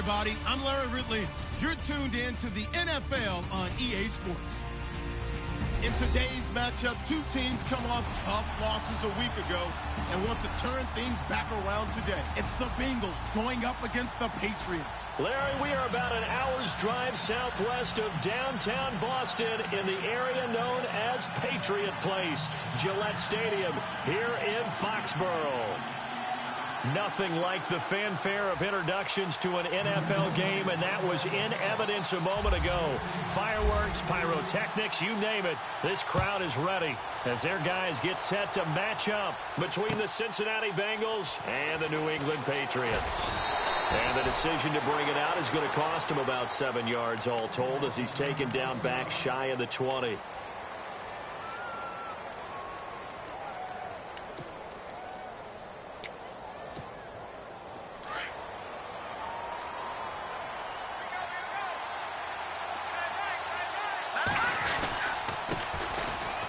everybody. I'm Larry Ridley. You're tuned in to the NFL on EA Sports. In today's matchup, two teams come off tough losses a week ago and want to turn things back around today. It's the Bengals going up against the Patriots. Larry, we are about an hour's drive southwest of downtown Boston in the area known as Patriot Place, Gillette Stadium, here in Foxborough. Nothing like the fanfare of introductions to an NFL game, and that was in evidence a moment ago. Fireworks, pyrotechnics, you name it. This crowd is ready as their guys get set to match up between the Cincinnati Bengals and the New England Patriots. And the decision to bring it out is going to cost him about 7 yards all told as he's taken down back shy of the 20.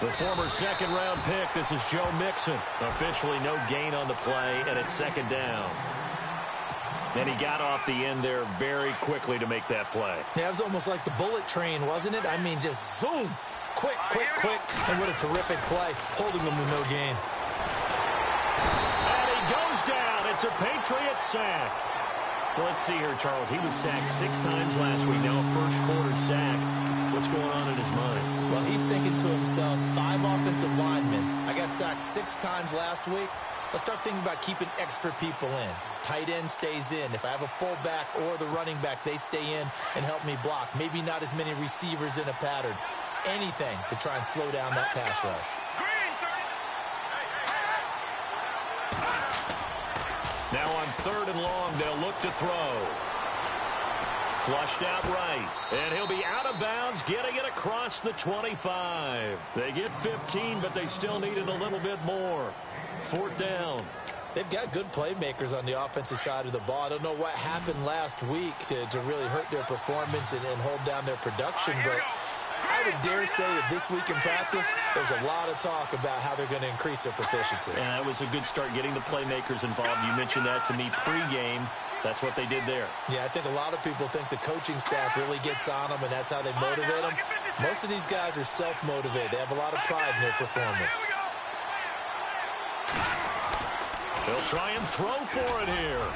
The former second-round pick, this is Joe Mixon. Officially no gain on the play, and it's second down. And he got off the end there very quickly to make that play. Yeah, it was almost like the bullet train, wasn't it? I mean, just zoom. Quick, quick, quick. And what a terrific play, holding them to no gain. And he goes down. It's a Patriot sack. Let's see here, Charles. He was sacked 6 times last week. Now a first-quarter sack. What's going on in his mind? Well, he's thinking to himself, 5 offensive linemen. I got sacked 6 times last week. Let's start thinking about keeping extra people in. Tight end stays in. If I have a fullback or the running back, they stay in and help me block. Maybe not as many receivers in a pattern. Anything to try and slow down that pass rush. Now on 3rd and long, they'll look to throw. Flushed out right, and he'll be out of bounds, getting it across the 25. They get 15, but they still needed a little bit more. 4th down. They've got good playmakers on the offensive side of the ball. I don't know what happened last week to really hurt their performance and hold down their production, but I would dare say that this week in practice, there's a lot of talk about how they're going to increase their proficiency. And that was a good start getting the playmakers involved. You mentioned that to me pregame. That's what they did there. Yeah, I think a lot of people think the coaching staff really gets on them, and that's how they motivate them. Most of these guys are self-motivated. They have a lot of pride in their performance. They'll try and throw for it here.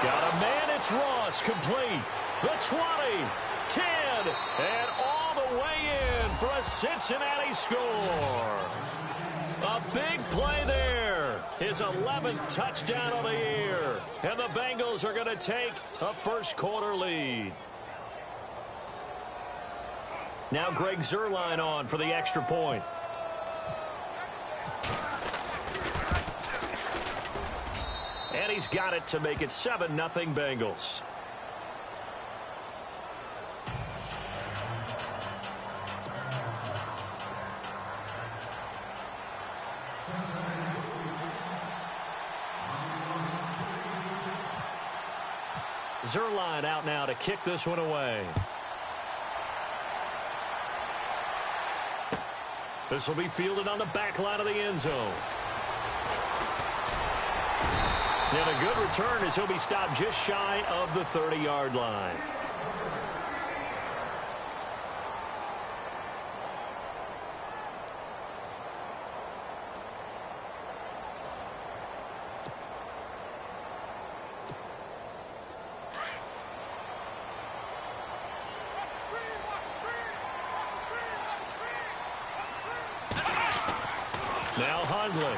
Got a man, it's Ross, complete. The 20, 10, and all the way in for a Cincinnati score. A big play there. His 11th touchdown of the year. And the Bengals are going to take a first-quarter lead. Now Greg Zuerlein on for the extra point. And he's got it to make it 7-0 Bengals. Zuerlein out now to kick this one away. This will be fielded on the back line of the end zone. And a good return as he'll be stopped just shy of the 30-yard line. Now Hundley.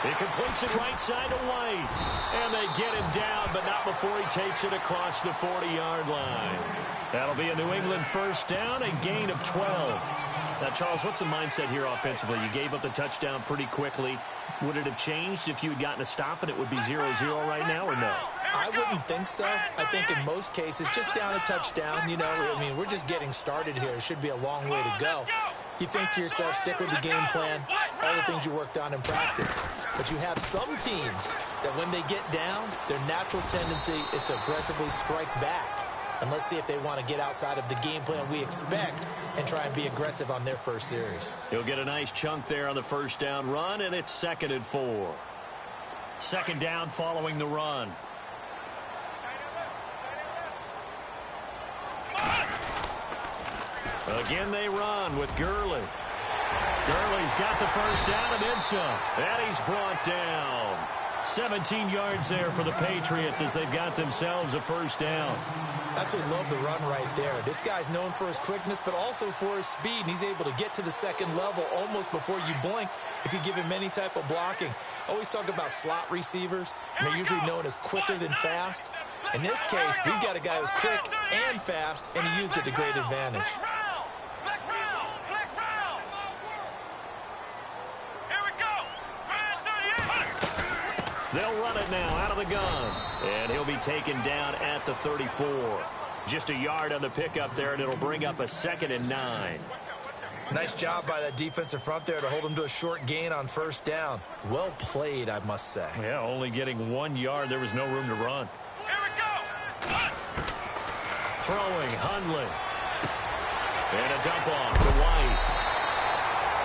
He completes it right side to White. And they get him down, but not before he takes it across the 40-yard line. That'll be a New England first down, a gain of 12. Now, Charles, what's the mindset here offensively? You gave up the touchdown pretty quickly. Would it have changed if you had gotten a stop and it would be 0-0 right now, or no? I wouldn't think so. I think in most cases, just down a touchdown, you know, I mean, we're just getting started here. It should be a long way to go. You think to yourself, stick with the game plan, all the things you worked on in practice. But you have some teams that when they get down, their natural tendency is to aggressively strike back. And let's see if they want to get outside of the game plan we expect and try and be aggressive on their first series. He'll get a nice chunk there on the first down run, and it's 2nd and 4. Second down following the run. Again they run with Gurley. Gurley's got the first down and then some. And he's brought down. 17 yards there for the Patriots as they've got themselves a first down. Absolutely love the run right there. This guy's known for his quickness, but also for his speed. And he's able to get to the second level almost before you blink if you give him any type of blocking. Always talk about slot receivers, and they're usually known as quicker than fast. In this case, we've got a guy who's quick and fast, and he used it to great advantage. They'll run it now out of the gun. And he'll be taken down at the 34. Just a yard on the pickup there, and it'll bring up a 2nd and 9. Nice job by that defensive front there to hold him to a short gain on first down. Well played, I must say. Yeah, only getting 1 yard. There was no room to run. Here we go. Throwing, Hundley. And a dump off to White.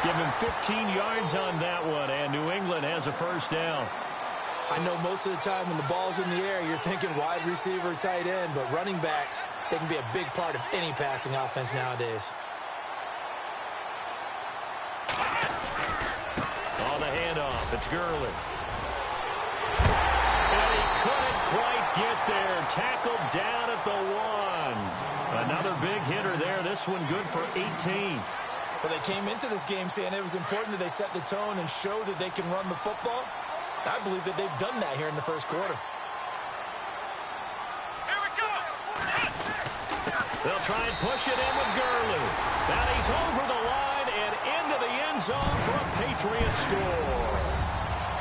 Give him 15 yards on that one, and New England has a first down. I know most of the time when the ball's in the air, you're thinking wide receiver, tight end, but running backs, they can be a big part of any passing offense nowadays. On the handoff, it's Gurley. And he couldn't quite get there. Tackled down at the 1. Another big hitter there. This one good for 18. Well, they came into this game saying it was important that they set the tone and show that they can run the football. I believe that they've done that here in the first quarter. Here we go. They'll try and push it in with Gurley. Now he's over the line and into the end zone for a Patriot score.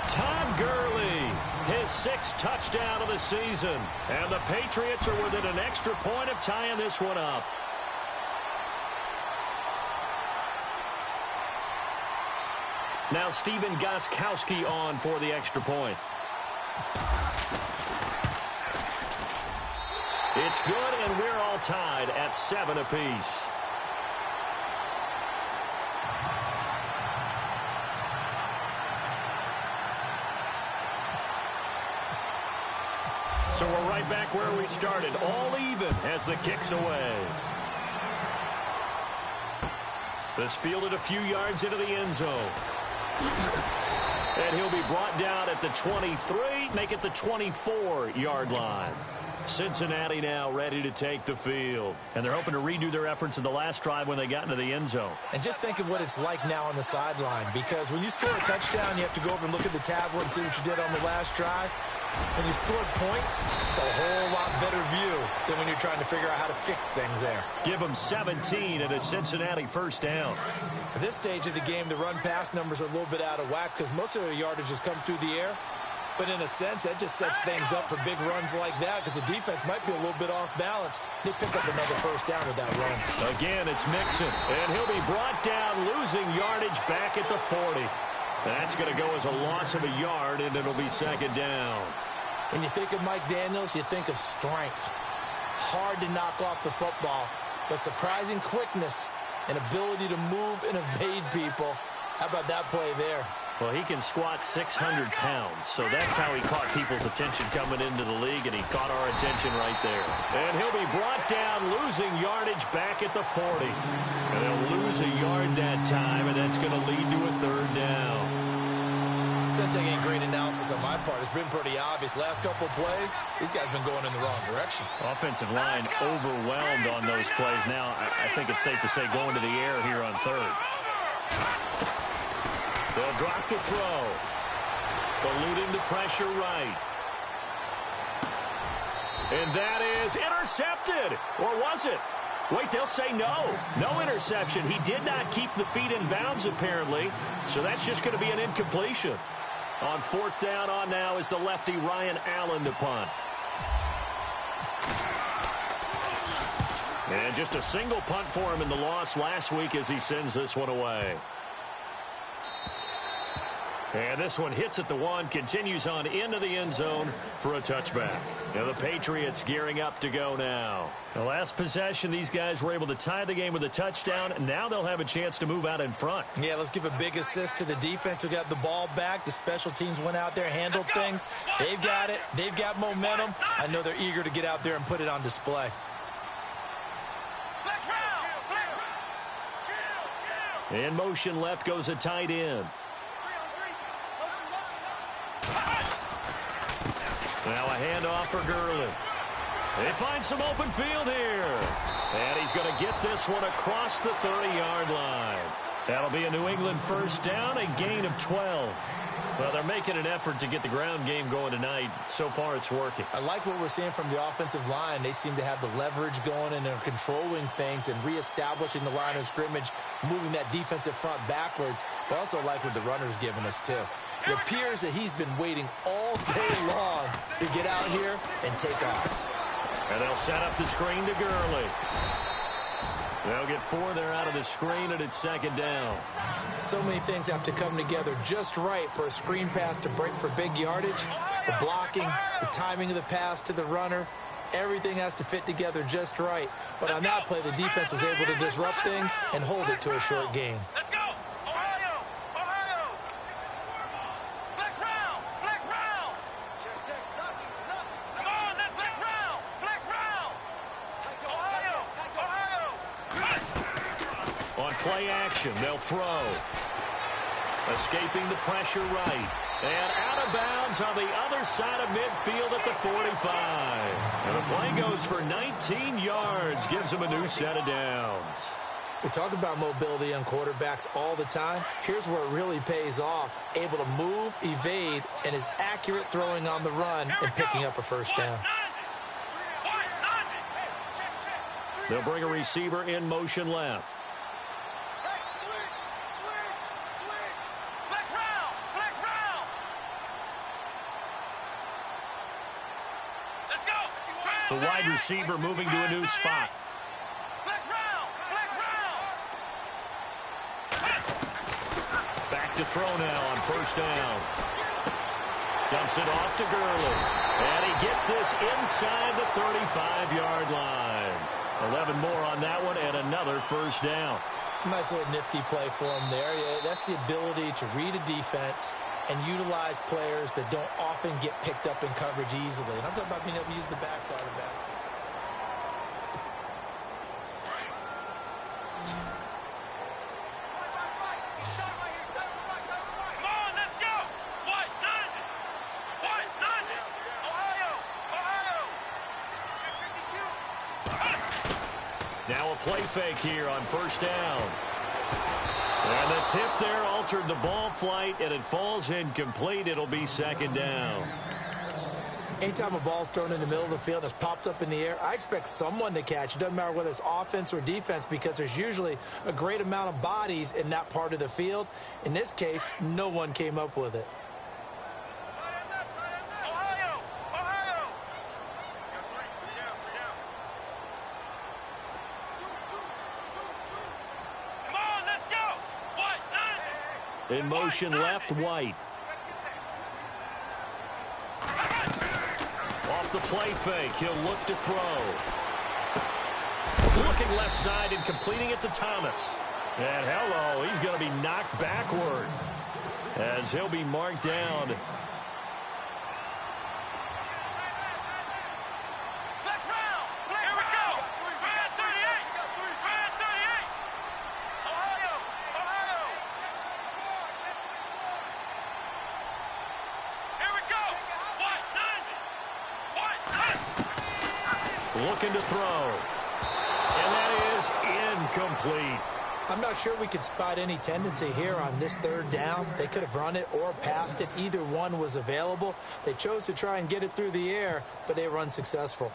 Todd Gurley, his 6th touchdown of the season. And the Patriots are within an extra point of tying this one up. Now Stephen Gostkowski on for the extra point. It's good, and we're all tied at 7 apiece. So we're right back where we started, all even as the kick's away. This fielded a few yards into the end zone. And he'll be brought down at the 23, make it the 24-yard line. Cincinnati now ready to take the field. And they're hoping to redo their efforts in the last drive when they got into the end zone. And just think of what it's like now on the sideline, because when you score a touchdown, you have to go over and look at the tablet and see what you did on the last drive. When you scored points, it's a whole lot better view than when you're trying to figure out how to fix things there. Give them 17 at a Cincinnati first down. At this stage of the game, the run-pass numbers are a little bit out of whack because most of their yardage has come through the air. But in a sense, that just sets things up for big runs like that because the defense might be a little bit off balance. They pick up another first down with that run. Again, it's Mixon, and he'll be brought down, losing yardage back at the 40. That's going to go as a loss of a yard, and it'll be 2nd down. When you think of Mike Daniels, you think of strength. Hard to knock off the football, but surprising quickness and ability to move and evade people. How about that play there? Well, he can squat 600 pounds, so that's how he caught people's attention coming into the league, and he caught our attention right there. And he'll be brought down, losing yardage back at the 40. And they'll lose a yard that time, and that's going to lead to a 3rd down. Doesn't take any great analysis on my part. It's been pretty obvious. Last couple of plays, these guys have been going in the wrong direction. Offensive line overwhelmed on those plays. Now, I think it's safe to say going to the air here on 3rd. They'll drop the throw. Eluding the pressure right. And that is intercepted. Or was it? Wait, they'll say no. No interception. He did not keep the feet in bounds, apparently. So that's just going to be an incompletion. On 4th down on now is the lefty Ryan Allen to punt. And just a single punt for him in the loss last week as he sends this one away. And this one hits at the 1, continues on into the end zone for a touchback. Now the Patriots gearing up to go now. The last possession, these guys were able to tie the game with a touchdown. Now they'll have a chance to move out in front. Yeah, let's give a big assist to the defense who got the ball back. The special teams went out there, handled things. They've got it. They've got momentum. I know they're eager to get out there and put it on display. In motion left goes a tight end. Now a handoff for Gurley. They find some open field here. And he's going to get this one across the 30-yard line. That'll be a New England first down, a gain of 12. Well, they're making an effort to get the ground game going tonight. So far, it's working. I like what we're seeing from the offensive line. They seem to have the leverage going, and they're controlling things and reestablishing the line of scrimmage, moving that defensive front backwards. But also like what the runner's giving us, too. It appears that he's been waiting all day long to get out here and take off. And they'll set up the screen to Gurley. They'll get 4 there out of the screen, and it's second down. So many things have to come together just right for a screen pass to break for big yardage. The blocking, the timing of the pass to the runner, everything has to fit together just right. But on that play, the defense was able to disrupt things and hold it to a short gain. Let's go! Ohio! Ohio! Flex round! Flex round! Check. Come on, let's flex round! Flex round! Ohio! On play action, they'll throw. Escaping the pressure right. And out of bounds on the other side of midfield at the 45. And the play goes for 19 yards. Gives them a new set of downs. We talk about mobility on quarterbacks all the time. Here's where it really pays off. Able to move, evade, and is accurate throwing on the run and picking up a first down. They'll bring a receiver in motion left. The wide receiver moving to a new spot. Back to throw now on first down. Dumps it off to Gurley. And he gets this inside the 35-yard line. 11 more on that one and another first down. Nice little nifty play for him there. Yeah, that's the ability to read a defense and utilize players that don't often get picked up in coverage easily. I'm talking about being able to use the backside of the backfield. Come on, let's go! White, none! Ohio! Now a play fake here on first down. And the tip there altered the ball flight, and it falls incomplete. It'll be second down. Anytime a ball's thrown in the middle of the field and it's popped up in the air, I expect someone to catch. It doesn't matter whether it's offense or defense, because there's usually a great amount of bodies in that part of the field. In this case, no one came up with it. In motion left, White. Off the play fake, he'll look to throw. Looking left side and completing it to Thomas. And hello, he's going to be knocked backward as he'll be marked down. Looking to throw. And that is incomplete. I'm not sure we could spot any tendency here on this third down. They could have run it or passed it. Either one was available. They chose to try and get it through the air, but they were unsuccessful.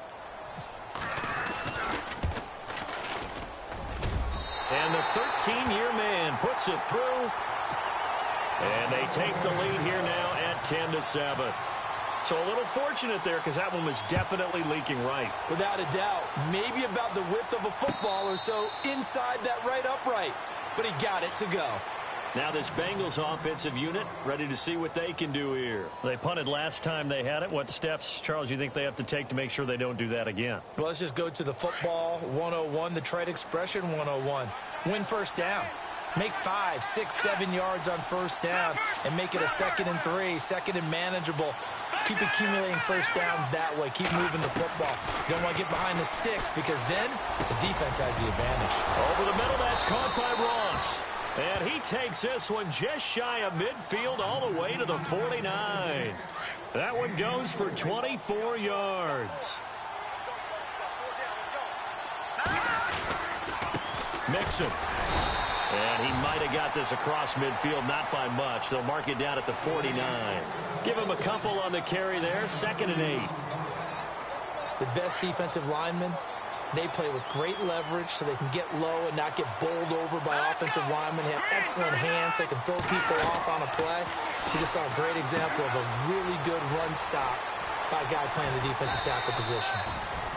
And the 13-year man puts it through. And they take the lead here now at 10-7. So a little fortunate there, because that one was definitely leaking right. Without a doubt. Maybe about the width of a football or so inside that right upright. But he got it to go. Now this Bengals offensive unit ready to see what they can do here. They punted last time they had it. What steps, Charles, you think they have to take to make sure they don't do that again? Well, let's just go to the football 101, the trade expression 101. Win first down. Make 5, 6, 7 yards on first down and make it a 2nd and 3, 2nd and manageable. Keep accumulating first downs that way. Keep moving the football. You don't want to get behind the sticks, because then the defense has the advantage. Over the middle, that's caught by Ross. And he takes this one just shy of midfield all the way to the 49. That one goes for 24 yards. Mixon. And he might have got this across midfield, not by much. They'll mark it down at the 49. Give him a couple on the carry there, 2nd and 8. The best defensive linemen, they play with great leverage so they can get low and not get bowled over by offensive linemen. They have excellent hands. They can throw people off on a play. We just saw a great example of a really good run stop by a guy playing the defensive tackle position.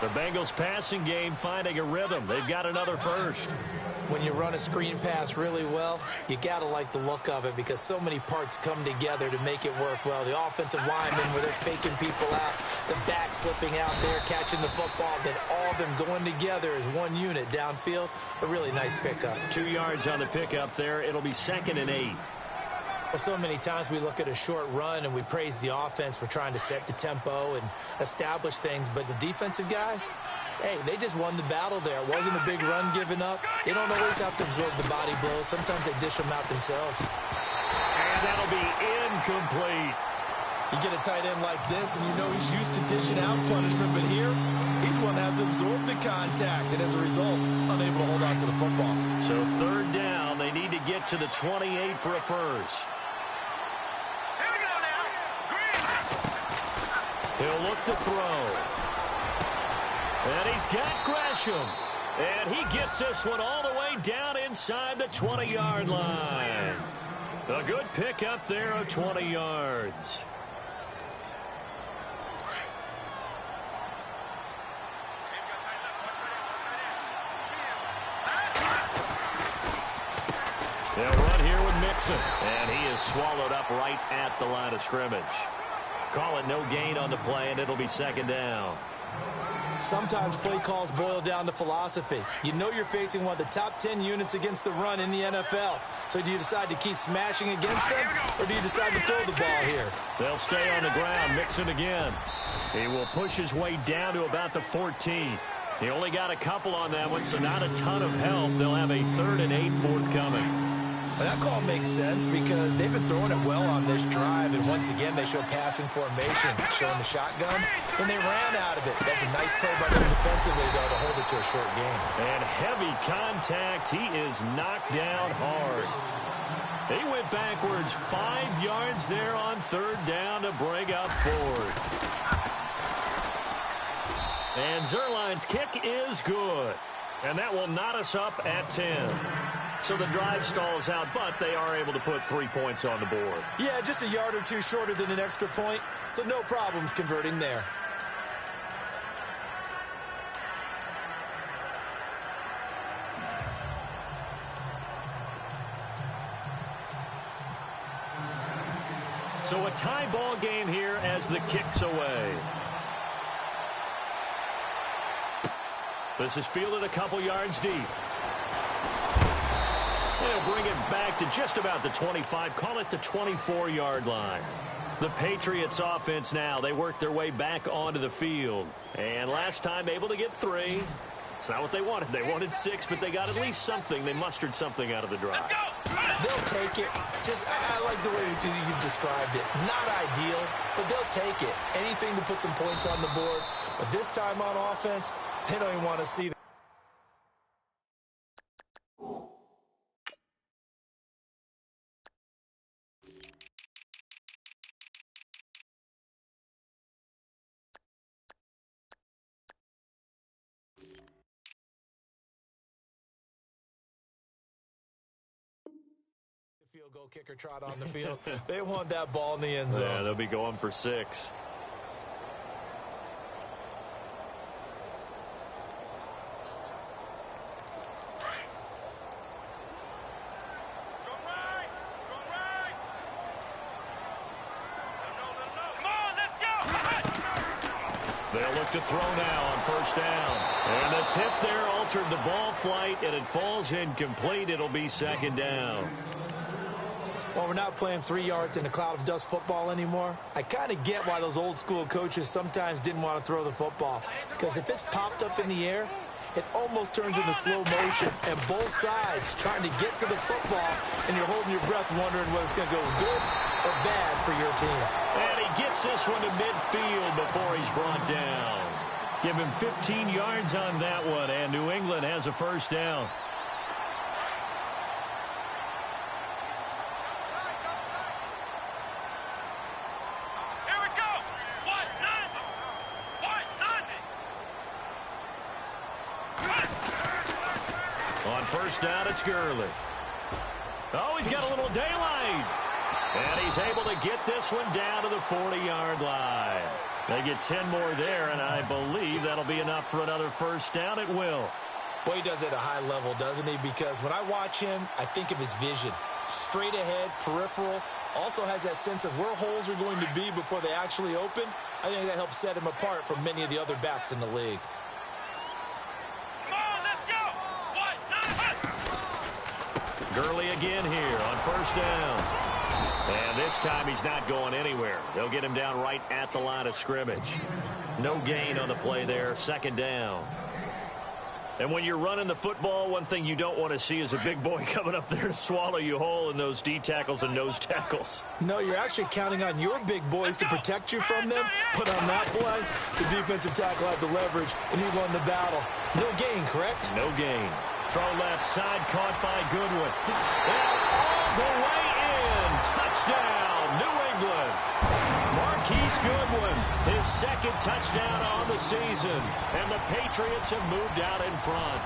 The Bengals passing game finding a rhythm. They've got another first. When you run a screen pass really well, you got to like the look of it because so many parts come together to make it work well. The offensive linemen where they're faking people out, the back slipping out there, catching the football, then all of them going together as one unit downfield. A really nice pickup. 2 yards on the pickup there. It'll be 2nd and 8. Well, so many times we look at a short run and we praise the offense for trying to set the tempo and establish things, but the defensive guys, hey, they just won the battle there. It wasn't a big run given up. They don't always have to absorb the body blows. Sometimes they dish them out themselves. And that'll be incomplete. You get a tight end like this, and you know he's used to dishing out punishment, but here, he's one that has to absorb the contact, and as a result, unable to hold on to the football. So 3rd down, they need to get to the 28 for a first. Here we go now. He'll look to throw. And he's got Gresham. And he gets this one all the way down inside the 20-yard line. A good pickup there of 20 yards. They'll run here with Mixon. And he is swallowed up right at the line of scrimmage. Call it no gain on the play, and it'll be 2nd down. Sometimes play calls boil down to philosophy. You know you're facing one of the top 10 units against the run in the NFL. So do you decide to keep smashing against them, or do you decide to throw the ball here? They'll stay on the ground. Mixon again. He will push his way down to about the 14. He only got a couple on that one, so not a ton of help. They'll have a 3rd and 8 forthcoming. Well, that call makes sense because they've been throwing it well on this drive, and once again they show passing formation, showing the shotgun, and they ran out of it. That's a nice play by them defensively, though, to hold it to a short game. And heavy contact. He is knocked down hard. He went backwards 5 yards there on 3rd down to bring up 4th. And Zerline's kick is good. And that will knot us up at 10. So the drive stalls out, but they are able to put 3 points on the board. Yeah, just a yard or two shorter than an extra point, so no problems converting there. So a tie ball game here as the kick's away. This is fielded a couple yards deep. They'll bring it back to just about the 25. Call it the 24-yard line. The Patriots offense now. They work their way back onto the field. And last time able to get 3. It's not what they wanted. They wanted 6, but they got at least something. They mustered something out of the drive. They'll take it. I like the way you described it. Not ideal, but they'll take it. Anything to put some points on the board. But this time on offense, they don't even want to see that. Field goal kicker trot on the field. They want that ball in the end zone. Yeah, they'll be going for 6. They'll look to throw now on 1st down. And the tip there altered the ball flight, and it falls incomplete. It'll be 2nd down. Well, we're not playing 3 yards in a cloud of dust football anymore. I kind of get why those old school coaches sometimes didn't want to throw the football. Because if it's popped up in the air, it almost turns into slow motion, and both sides trying to get to the football, and you're holding your breath wondering whether it's going to go good or bad for your team. And he gets this one to midfield before he's brought down. Give him 15 yards on that one, and New England has a first down. Here we go. On first down, it's Gurley. Oh, he's got a little daylight. And he's able to get this one down to the 40-yard line. They get 10 more there, and I believe that'll be enough for another first down. It will. Boy, he does it at a high level, doesn't he? Because when I watch him, I think of his vision. Straight ahead, peripheral. Also has that sense of where holes are going to be before they actually open. I think that helps set him apart from many of the other backs in the league. Come on, let's go. Gurley again here on first down. And this time he's not going anywhere. They'll get him down right at the line of scrimmage. No gain on the play there. Second down. And when you're running the football, one thing you don't want to see is a big boy coming up there to swallow you whole in those D tackles and nose tackles. No, you're actually counting on your big boys to protect you from them. But on that play, the defensive tackle had the leverage, and he won the battle. No gain, correct? No gain. Throw left side, caught by Goodwin. And all the way in. Touchdown, New England. Marquise Goodwin, his second touchdown on the season. And the Patriots have moved out in front.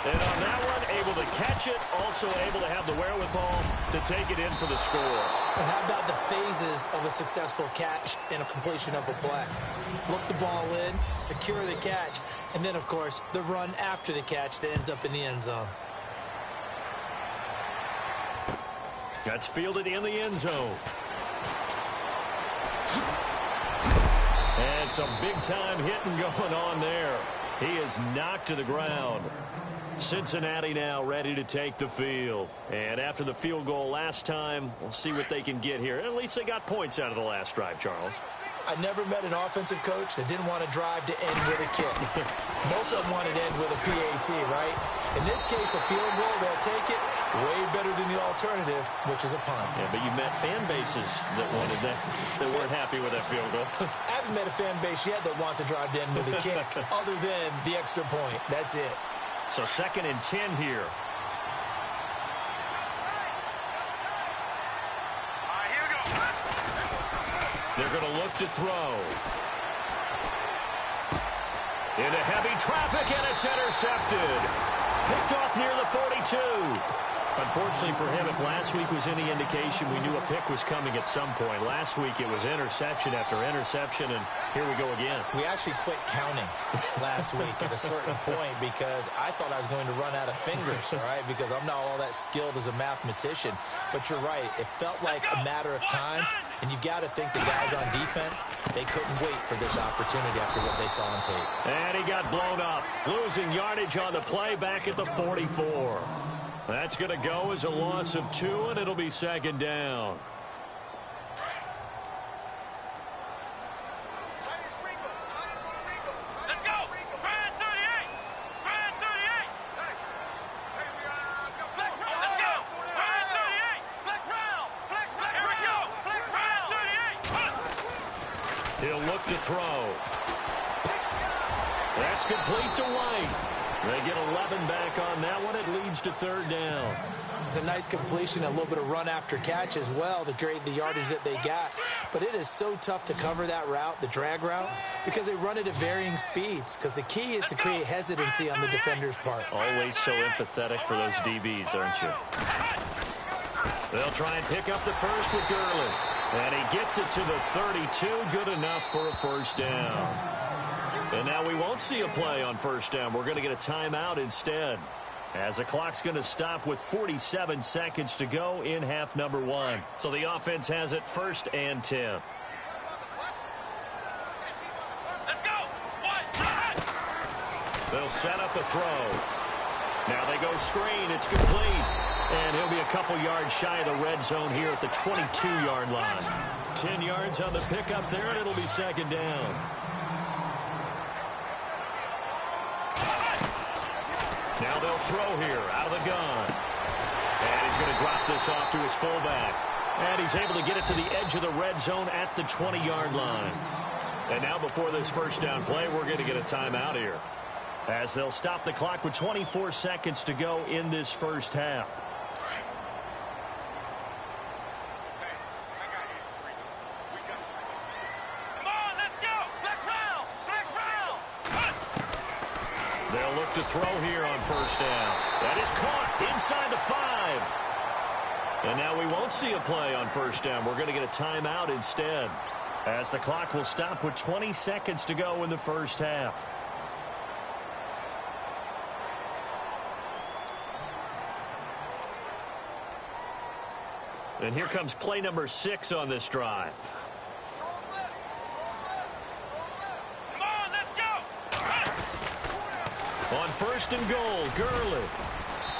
And on that one, able to catch it, also able to have the wherewithal to take it in for the score. And how about the phases of a successful catch and a completion of a play? Look the ball in, secure the catch, and then, of course, the run after the catch that ends up in the end zone. That's fielded in the end zone. And some big-time hitting going on there. He is knocked to the ground. Cincinnati now ready to take the field. And after the field goal last time, we'll see what they can get here. At least they got points out of the last drive, Charles. I never met an offensive coach that didn't want to drive to end with a kick. Most of them wanted to end with a PAT, right? In this case, a field goal, they'll take it. Way better than the alternative, which is a punt. Yeah, but you met fan bases that wanted that, that weren't happy with that field goal. I haven't met a fan base yet that wants to drive to end with a kick, other than the extra point. That's it. So 2nd and 10 here. They're going to look to throw. Into heavy traffic, and it's intercepted. Picked off near the 42. Unfortunately for him, if last week was any indication, we knew a pick was coming at some point. Last week it was interception after interception, and here we go again. We actually quit counting last week at a certain point because I thought I was going to run out of fingers, all right, because I'm not all that skilled as a mathematician. But you're right. It felt like a matter of time, and you got to think the guys on defense, they couldn't wait for this opportunity after what they saw on tape. And he got blown up, losing yardage on the play back at the 44. That's going to go as a loss of 2, and it'll be 2nd down. Let's go. Brand 38. Brand 38. Flex round. Let's go. Brand 38. Flex round. Flex round. Here we go. Flex round. 38. He'll look to throw. That's complete to White. They get 11 back on that one. It leads to 3rd down. It's a nice completion, a little bit of run after catch as well to create the yardage that they got. But it is so tough to cover that route, the drag route, because they run it at varying speeds. Because the key is to create hesitancy on the defender's part. Always so empathetic for those DBs, aren't you? They'll try and pick up the first with Gurley. And he gets it to the 32. Good enough for a first down. And now we won't see a play on first down. We're going to get a timeout instead, as the clock's going to stop with 47 seconds to go in half number 1. So the offense has it 1st and 10. Let's go. They'll set up a throw. Now they go screen. It's complete. And he'll be a couple yards shy of the red zone here at the 22-yard line. 10 yards on the pickup there, and it'll be 2nd down. throw here out of the gun. And he's going to drop this off to his fullback. And he's able to get it to the edge of the red zone at the 20-yard line. And now before this first down play, we're going to get a timeout here, as they'll stop the clock with 24 seconds to go in this first half. They'll look to throw here on first down. That is caught inside the 5. And now we won't see a play on first down. We're going to get a timeout instead, as the clock will stop with 20 seconds to go in the first half. And here comes play number 6 on this drive. On first and goal, Gurley.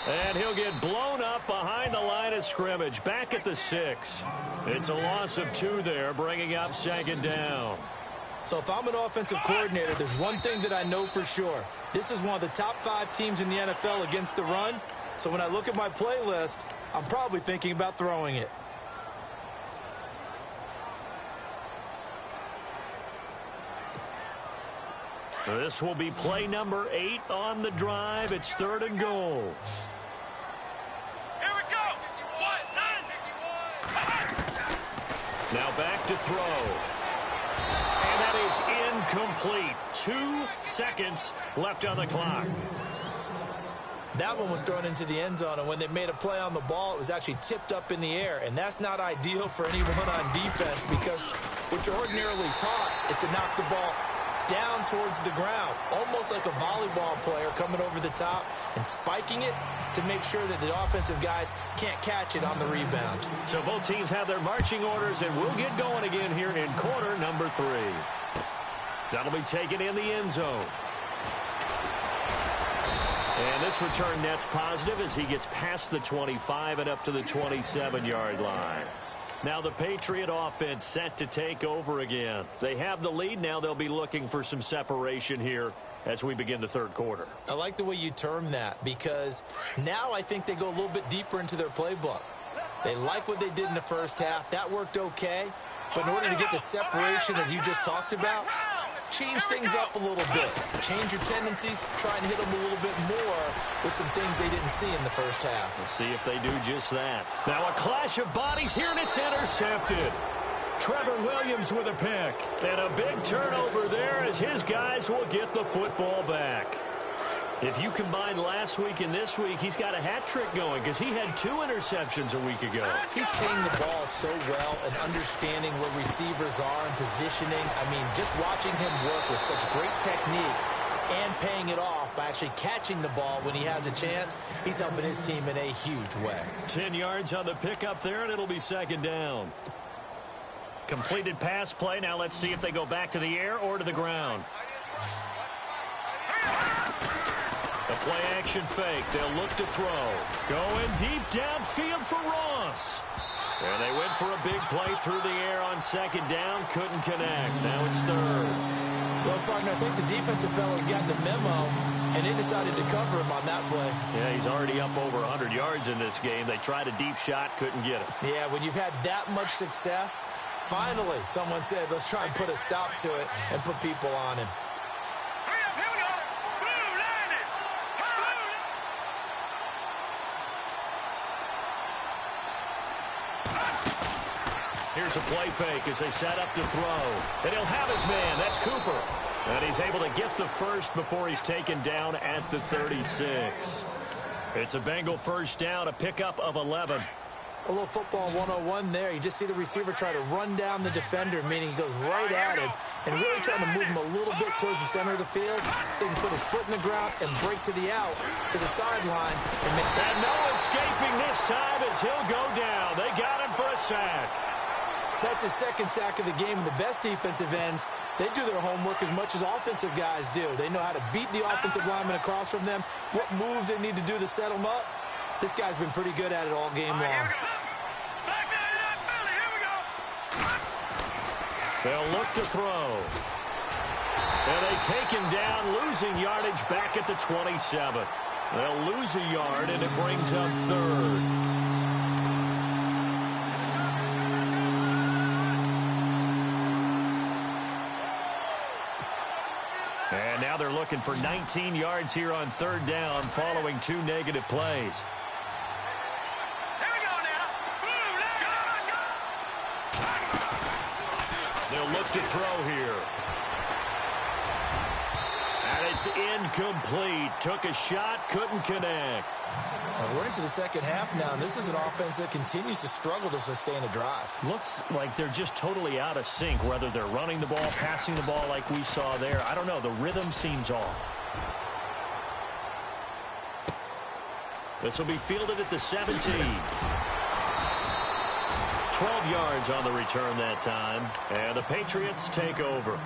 And he'll get blown up behind the line of scrimmage, back at the 6. It's a loss of 2 there, bringing up second down. So if I'm an offensive coordinator, there's one thing that I know for sure. This is one of the top 5 teams in the NFL against the run. So when I look at my playlist, I'm probably thinking about throwing it. This will be play number 8 on the drive. It's third and goal. Here we go. 51. Now back to throw. And that is incomplete. 2 seconds left on the clock. That one was thrown into the end zone, and when they made a play on the ball, it was actually tipped up in the air, and that's not ideal for anyone on defense, because what you're ordinarily taught is to knock the ball down towards the ground, almost like a volleyball player coming over the top and spiking it to make sure that the offensive guys can't catch it on the rebound. So both teams have their marching orders, and we'll get going again here in quarter number 3. That'll be taken in the end zone. And this return net's positive as he gets past the 25 and up to the 27-yard line. Now the Patriot offense set to take over again. They have the lead. Now they'll be looking for some separation here as we begin the third quarter. I like the way you term that, because now I think they go a little bit deeper into their playbook. They like what they did in the first half. That worked okay. But in order to get the separation that you just talked about, change things up a little bit. Change your tendencies. Try and hit them a little bit more with some things they didn't see in the first half. We'll see if they do just that. Now a clash of bodies here, and it's intercepted. Trevor Williams with a pick. And a big turnover there as his guys will get the football back. If you combine last week and this week, he's got a hat trick going because he had 2 interceptions a week ago. He's seeing the ball so well and understanding where receivers are and positioning. I mean, just watching him work with such great technique and paying it off by actually catching the ball when he has a chance, he's helping his team in a huge way. 10 yards on the pickup there, and it'll be second down. Completed pass play. Now let's see if they go back to the air or to the ground. A play-action fake. They'll look to throw. Going deep downfield for Ross. And they went for a big play through the air on second down. Couldn't connect. Now it's third. Well, partner, I think the defensive fellas got the memo, and they decided to cover him on that play. Yeah, he's already up over 100 yards in this game. They tried a deep shot, couldn't get it. Yeah, when you've had that much success, finally someone said, let's try and put a stop to it and put people on him. Here's a play fake as they set up to throw. And he'll have his man. That's Cooper. And he's able to get the first before he's taken down at the 36. It's a Bengal first down, a pickup of 11. A little football 101 there. You just see the receiver try to run down the defender, meaning he goes right at him and really trying to move him a little bit towards the center of the field so he can put his foot in the ground and break to the out, to the sideline. And no escaping this time as he'll go down. They got him for a sack. That's his second sack of the game, and the best defensive ends, they do their homework as much as offensive guys do. They know how to beat the offensive lineman across from them, what moves they need to do to set them up. This guy's been pretty good at it all game long. They'll look to throw. And they take him down, losing yardage back at the 27. They'll lose a yard, and it brings up third. And now they're looking for 19 yards here on third down following 2 negative plays. Here we go now. They'll look to throw here. And it's incomplete. Took a shot, couldn't connect. We're into the second half now, and this is an offense that continues to struggle to sustain a drive. Looks like they're just totally out of sync, whether they're running the ball, passing the ball like we saw there. I don't know. The rhythm seems off. This will be fielded at the 17. 12 yards on the return that time. And the Patriots take over.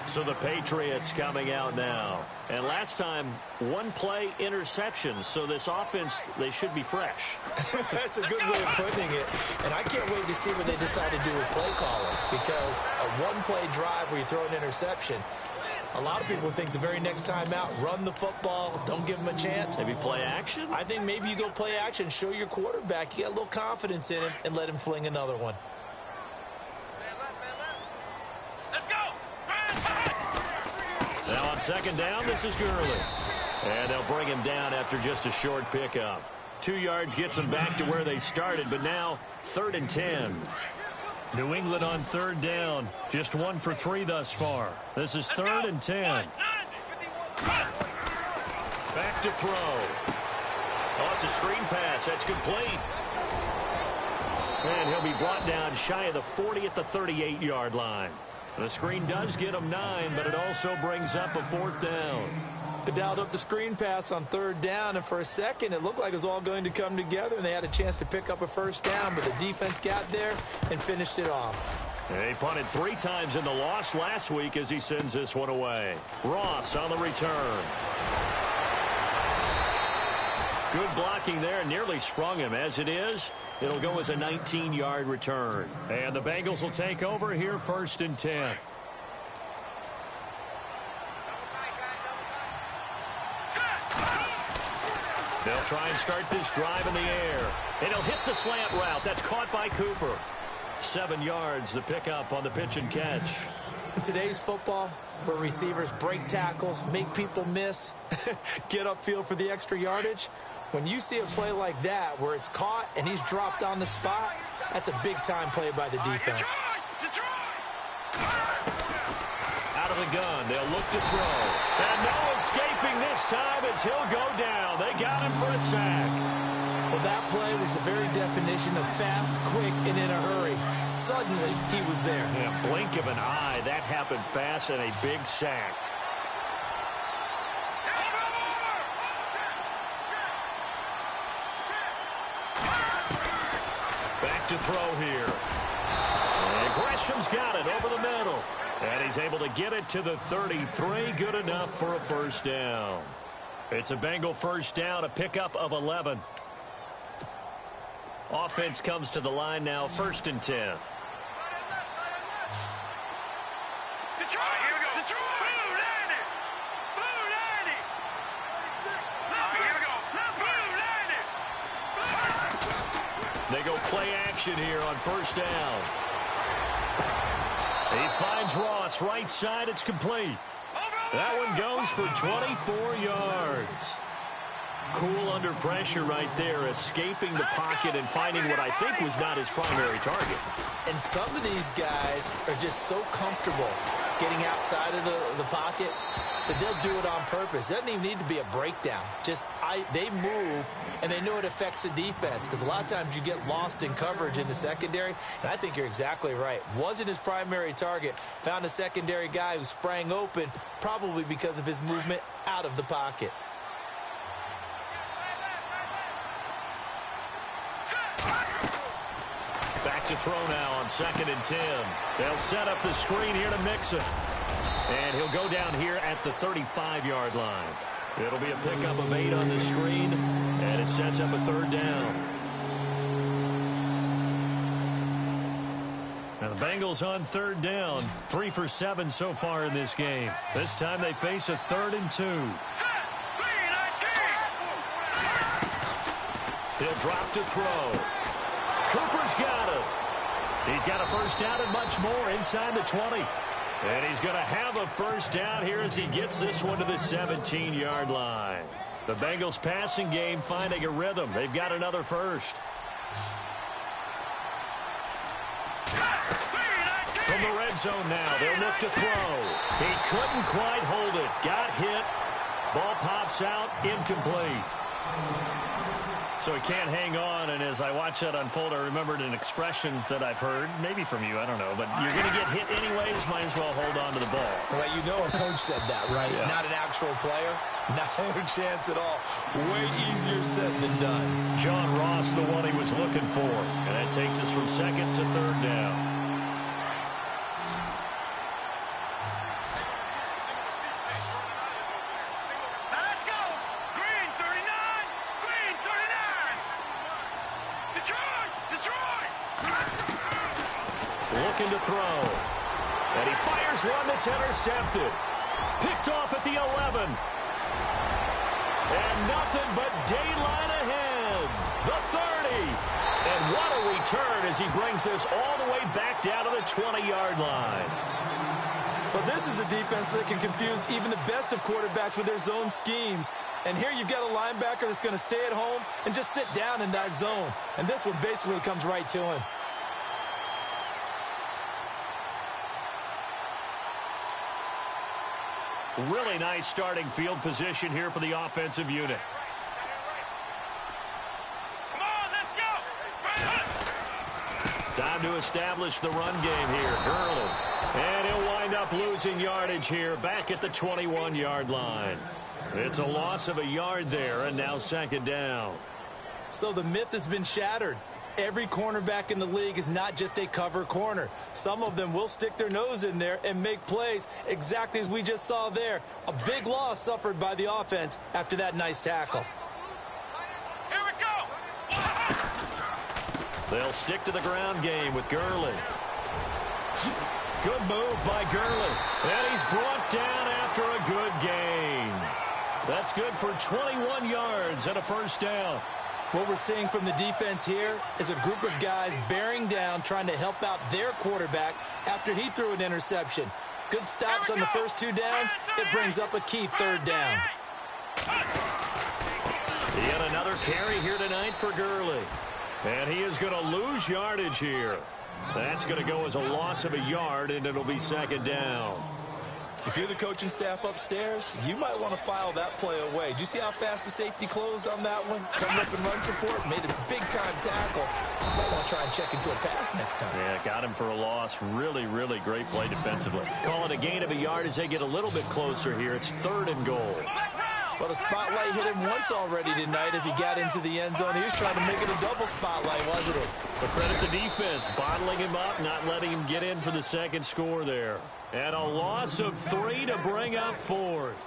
So the Patriots coming out now. And last time, 1 play interception. So this offense, they should be fresh. That's a good way of putting it. And I can't wait to see what they decide to do with play calling. Because a 1-play drive where you throw an interception, a lot of people think the very next time out, run the football, don't give them a chance. Maybe play action? I think maybe you go play action, show your quarterback you got a little confidence in him, and let him fling another one. Let's go. Now on second down, this is Gurley. And they'll bring him down after just a short pickup. 2 yards gets them back to where they started, but now 3rd and 10. New England on third down. Just 1 for 3 thus far. This is 3rd and 10. Back to throw. Oh, it's a screen pass. That's complete. And he'll be brought down shy of the 40 at the 38-yard line. The screen does get him 9, but it also brings up a 4th down. They dialed up the screen pass on 3rd down, and for a second it looked like it was all going to come together, and they had a chance to pick up a 1st down, but the defense got there and finished it off. He punted 3 times in the loss last week as he sends this one away. Ross on the return. Good blocking there, nearly sprung him. As it is, it'll go as a 19-yard return. And the Bengals will take over here 1st and 10. They'll try and start this drive in the air. And he'll hit the slant route. That's caught by Cooper. 7 yards, the pickup on the pitch and catch. In today's football, where receivers break tackles, make people miss, get upfield for the extra yardage, when you see a play like that where it's caught and he's dropped on the spot, that's a big-time play by the defense. Out of the gun, they'll look to throw. And no escaping this time as he'll go down. They got him for a sack. Well, that play was the very definition of fast, quick, and in a hurry. Suddenly, he was there. In a blink of an eye, that happened fast and a big sack. Back to throw here. And Gresham's got it over the middle. And he's able to get it to the 33. Good enough for a 1st down. It's a Bengal 1st down, a pickup of 11. Offense comes to the line now, 1st and 10. They go play action here on 1st down. He finds Ross right side. It's complete. That one goes for 24 yards. Cool under pressure right there, escaping the pocket and finding what I think was not his primary target. And some of these guys are just so comfortable getting outside of the pocket that they'll do it on purpose. It doesn't even need to be a breakdown. Just they move, and they know it affects the defense because a lot of times you get lost in coverage in the secondary, and I think you're exactly right. Wasn't his primary target. Found a secondary guy who sprang open, probably because of his movement out of the pocket. Back to throw now on 2nd and 10. They'll set up the screen here to Mixon. And he'll go down here at the 35-yard line. It'll be a pickup of 8 on the screen, and it sets up a 3rd down. Now the Bengals on 3rd down, 3 for 7 so far in this game. This time they face a 3rd and 2. He'll drop to throw. Cooper's got it. He's got a first down and much more inside the 20. And he's going to have a first down here as he gets this one to the 17-yard line. The Bengals passing game finding a rhythm. They've got another first. From the red zone now, they'll look to throw. He couldn't quite hold it. Got hit. Ball pops out, incomplete. So he can't hang on, and as I watch that unfold, I remembered an expression that I've heard, maybe from you, I don't know, but you're going to get hit anyways, might as well hold on to the ball. Well, you know a coach said that, right? Yeah. Not an actual player. Not a chance at all. Way easier said than done. John Ross, the one he was looking for, and that takes us from second to third down. Looking to throw. And he fires one that's intercepted. Picked off at the 11. And nothing but daylight ahead. The 30. And what a return as he brings this all the way back down to the 20-yard line. But this is a defense that can confuse even the best of quarterbacks with their zone schemes. And here you've got a linebacker that's going to stay at home and just sit down in that zone. And this one basically comes right to him. Really nice starting field position here for the offensive unit. Come on, let's go. Time to establish the run game here. Gurley. And he'll wind up losing yardage here back at the 21-yard line. It's a loss of a yard there, and now second down. So the myth has been shattered. Every cornerback in the league is not just a cover corner. Some of them will stick their nose in there and make plays exactly as we just saw there. A big loss suffered by the offense after that nice tackle. Here we go. They'll stick to the ground game with Gurley. Good move by Gurley. And he's brought down after a good gain. That's good for 21 yards and a first down. What we're seeing from the defense here is a group of guys bearing down, trying to help out their quarterback after he threw an interception. Good stops on the first two downs. It brings up a key third down. Yet another carry here tonight for Gurley. And he is going to lose yardage here. That's going to go as a loss of a yard, and it'll be second down. If you're the coaching staff upstairs, you might want to file that play away. Did you see how fast the safety closed on that one? Coming up in run support, made a big-time tackle. You might want to try and check into a pass next time. Yeah, got him for a loss. Really, really great play defensively. Call it a gain of a yard as they get a little bit closer here. It's third and goal. But a spotlight hit him once already tonight as he got into the end zone. He was trying to make it a double spotlight, wasn't it? But credit the defense, bottling him up, not letting him get in for the second score there. And a loss of 3 to bring up fourth.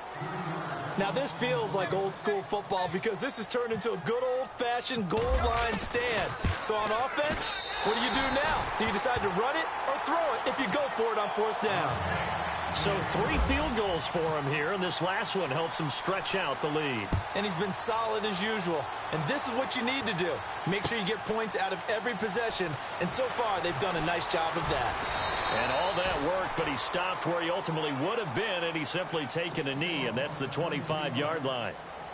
Now this feels like old school football because this has turned into a good old-fashioned goal line stand. So on offense, what do you do now? Do you decide to run it or throw it if you go for it on fourth down? So 3 field goals for him here, and this last one helps him stretch out the lead. And he's been solid as usual. And this is what you need to do. Make sure you get points out of every possession. And so far, they've done a nice job of that. And all that worked, but he stopped where he ultimately would have been, and he's simply taken a knee, and that's the 25-yard line.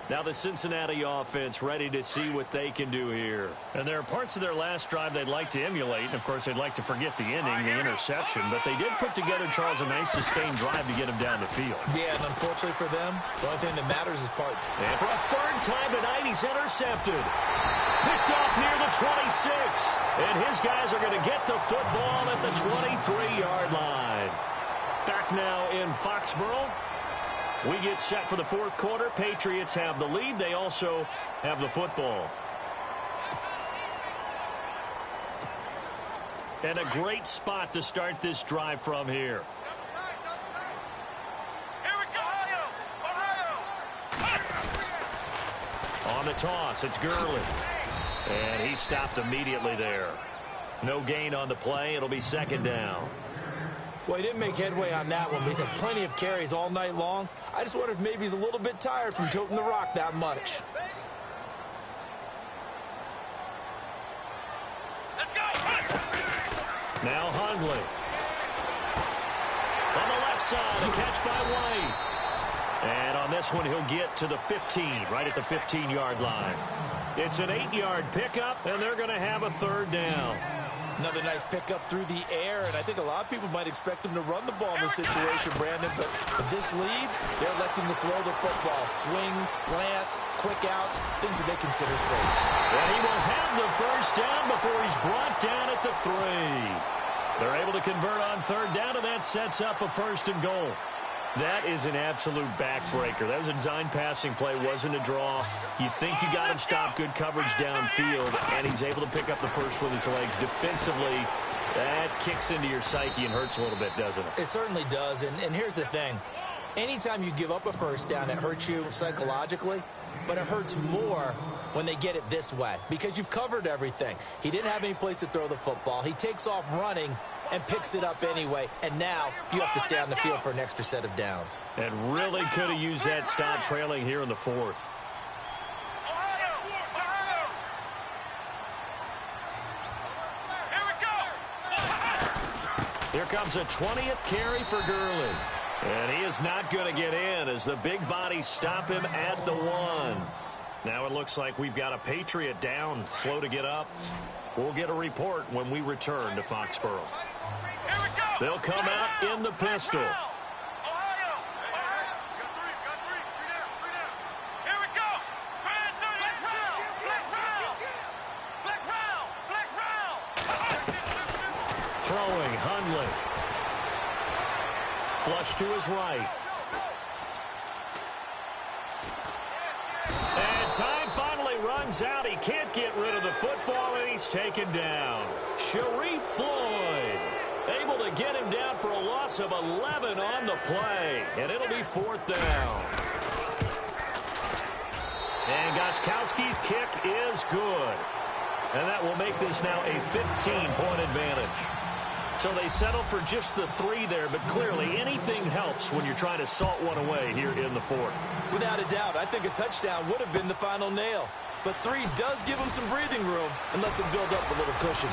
Now the Cincinnati offense ready to see what they can do here. And there are parts of their last drive they'd like to emulate. And, of course, they'd like to forget the ending, the interception. But they did put together, Charles, a nice sustained drive to get him down the field. Yeah, and unfortunately for them, the only thing that matters is part. And for a third time tonight, he's intercepted. Picked off near the 26. And his guys are going to get the football at the 23-yard line. Back now in Foxborough. We get set for the fourth quarter. Patriots have the lead. They also have the football. And a great spot to start this drive from here. Here we go. Ohio. On the toss, it's Gurley. And he stopped immediately there. No gain on the play. It'll be second down. Well, he didn't make headway on that one, but he's had plenty of carries all night long. I just wonder if maybe he's a little bit tired from toting the rock that much. Now Hundley. On the left side, a catch by White. And on this one, he'll get to the 15, right at the 15-yard line. It's an 8-yard pickup, and they're going to have a third down. Another nice pickup through the air, and I think a lot of people might expect them to run the ball in this situation, Brandon, but with this lead, they're electing to throw the football. Swings, slants, quick outs, things that they consider safe. And he will have the first down before he's brought down at the 3. They're able to convert on third down, and that sets up a 1st and goal. That is an absolute backbreaker. That was a design passing play, wasn't a draw. You think you got him stopped, good coverage downfield, and he's able to pick up the first with his legs. Defensively, that kicks into your psyche and hurts a little bit, doesn't it? It certainly does, and here's the thing. Anytime you give up a first down, it hurts you psychologically, but it hurts more when they get it this way because you've covered everything. He didn't have any place to throw the football. He takes off running and picks it up anyway, and now you have to stay on the field for an extra set of downs. And really could have used that stop trailing here in the 4th. Here comes a 20th carry for Gurley. And he is not going to get in as the big bodies stop him at the 1. Now it looks like we've got a Patriot down, slow to get up. We'll get a report when we return to Foxborough. They'll come out in the pistol. Throwing, Hundley. Flush to his right. And time finally runs out. He can't get rid of the football, and he's taken down. Sharif Floyd able to get him down for a loss of 11 on the play, and it'll be 4th down. And Gostkowski's kick is good. And that will make this now a 15-point advantage. So they settle for just the 3 there, but clearly anything helps when you're trying to salt one away here in the 4th. Without a doubt, I think a touchdown would have been the final nail. But 3 does give him some breathing room and lets him build up a little cushion.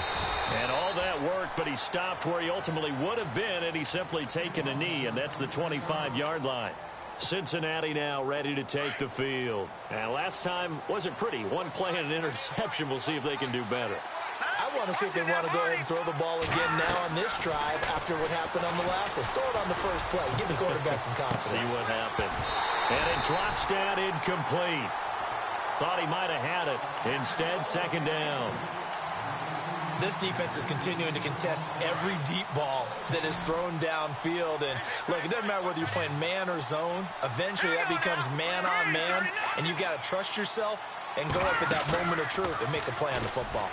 And all that worked, but he stopped where he ultimately would have been, and he's simply taken a knee, and that's the 25-yard line. Cincinnati now ready to take the field. And last time wasn't pretty. One play and an interception. We'll see if they can do better. I want to see if they want to go ahead and throw the ball again now on this drive after what happened on the last one. Throw it on the first play. Give the quarterback some confidence. See what happens. And it drops down incomplete. Thought he might have had it. Instead, 2nd down. This defense is continuing to contest every deep ball that is thrown downfield. And, look, it doesn't matter whether you're playing man or zone. Eventually, that becomes man-on-man, and you've got to trust yourself and go up at that moment of truth and make a play on the football.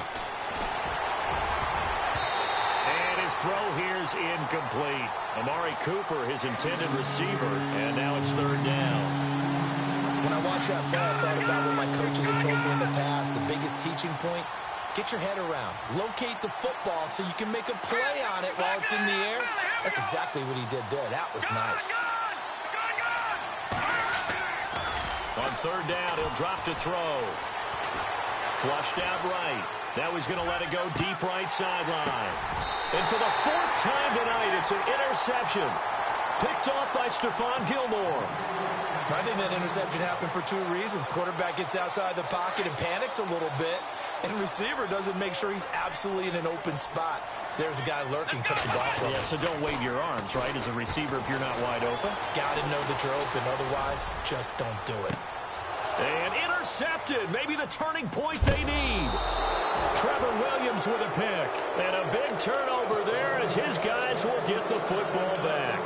And his throw here is incomplete. Amari Cooper, his intended receiver, and now it's 3rd down. When I watched that play, I thought about what my coaches had told me in the past. The biggest teaching point, get your head around. Locate the football so you can make a play on it while it's in the air. That's exactly what he did there. That was nice. On 3rd down, he'll drop to throw. Flushed out right. Now he's going to let it go deep right sideline. And for the 4th time tonight, it's an interception. Picked off by Stephon Gilmore. I think that interception happened for 2 reasons. Quarterback gets outside the pocket and panics a little bit. And receiver doesn't make sure he's absolutely in an open spot. So there's a guy lurking, took the ball from him. Yeah, so don't wave your arms, right, as a receiver if you're not wide open. Got to know that you're open. Otherwise, just don't do it. And intercepted. Maybe the turning point they need. Trevor Williams with a pick. And a big turnover there as his guys will get the football back.